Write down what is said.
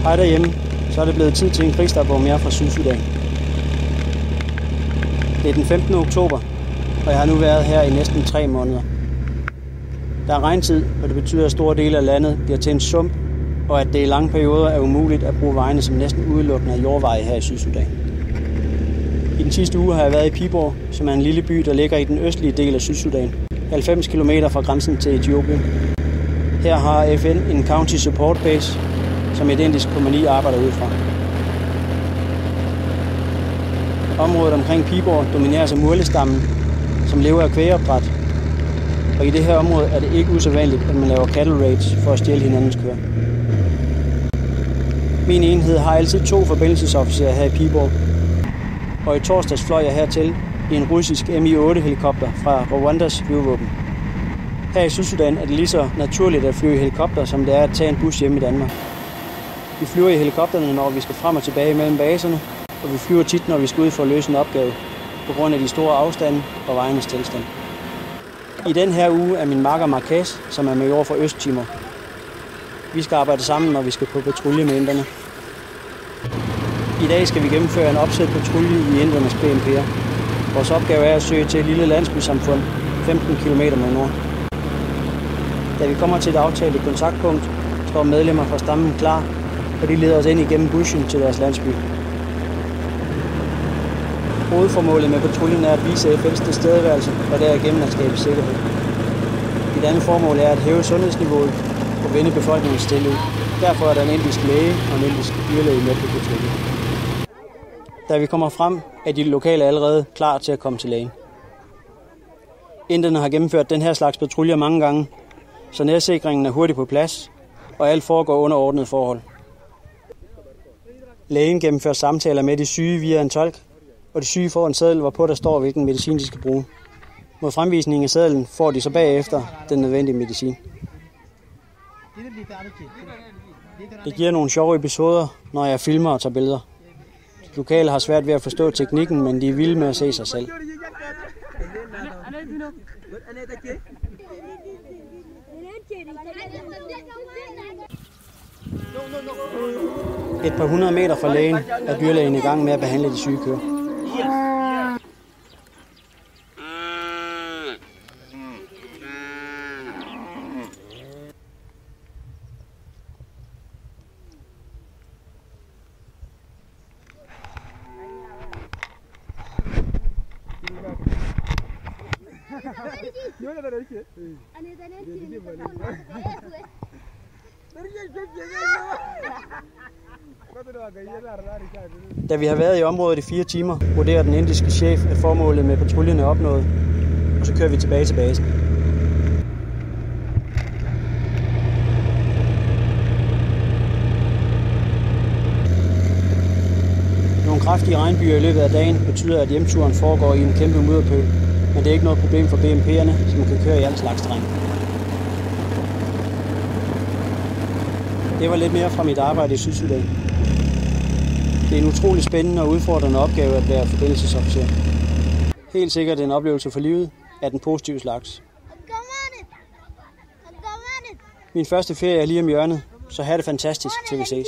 Hej derhjemme, så er det blevet tid til en krigsdagbog fra Sydsudan. Det er den 15. oktober, og jeg har nu været her i næsten 3 måneder. Der er regntid, og det betyder, at store dele af landet bliver til en sump, og at det i lange perioder er umuligt at bruge vejene som næsten udelukkende af jordveje her i Sydsudan. I den sidste uge har jeg været i Pibor, som er en lille by, der ligger i den østlige del af Sydsudan, 90 km fra grænsen til Etiopien. Her har FN en County Support Base, som et indisk kompagni arbejder ud fra. Området omkring Pibor domineres af murlestammen, som lever af kvægopdræt. Og i det her område er det ikke usædvanligt, at man laver cattle raids for at stjæle hinandens køer. Min enhed har altid 2 forbindelsesofficerer her i Pibor, og i torsdags fløj jeg hertil i en russisk Mi-8-helikopter fra Rwandas flyvevåben. Her i Sydsudan er det lige så naturligt at flyve i helikopter, som det er at tage en bus hjemme i Danmark. Vi flyver i helikopterne, når vi skal frem og tilbage mellem baserne, og vi flyver tit, når vi skal ud for at løse en opgave, på grund af de store afstande og vejenes tilstand. I den her uge er min makker Marquez, som er major for Østtimor. Vi skal arbejde sammen, når vi skal på patrulje med inderne. I dag skal vi gennemføre en opsat patrulje i indernes BMP'er. Vores opgave er at søge til et lille landsbysamfund 15 km mod nord. Da vi kommer til et aftalt kontaktpunkt, står medlemmer fra stammen klar, og de leder os ind igennem bushen til deres landsby. Hovedformålet med patruljen er at vise FN's tilstedeværelse og derigennem at skabe sikkerhed. Et andet formål er at hæve sundhedsniveauet og vende befolkningens tillid. Derfor er der en indisk læge og en indisk dyrlæge med på patruljen. Da vi kommer frem, er de lokale allerede klar til at komme til lægen. Inderne har gennemført den her slags patruljer mange gange, så nærsikringen er hurtigt på plads, og alt foregår under ordnede forhold. Lægen gennemfører samtaler med de syge via en tolk, og de syge får en seddel, hvorpå der står, hvilken medicin de skal bruge. Mod fremvisning af sedlen får de så bagefter den nødvendige medicin. Det giver nogle sjove episoder, når jeg filmer og tager billeder. De lokale har svært ved at forstå teknikken, men de er vilde med at se sig selv. Et par 100 meter fra lægen er dyrlægen i gang med at behandle de syge køer. Da vi har været i området i 4 timer, vurderer den indiske chef, at formålet med patruljen er opnået, og så kører vi tilbage til basen. Nogle kraftige regnbyger i løbet af dagen betyder, at hjemturen foregår i en kæmpe mudderpøl, men det er ikke noget problem for BMP'erne, som kan køre i al slags terræn. Det var lidt mere fra mit arbejde i Sydsudan. Det er en utrolig spændende og udfordrende opgave at være forbindelsesofficer. Helt sikkert en oplevelse for livet af den positive slags. Min første ferie er lige om hjørnet, så have det fantastisk til vi ses.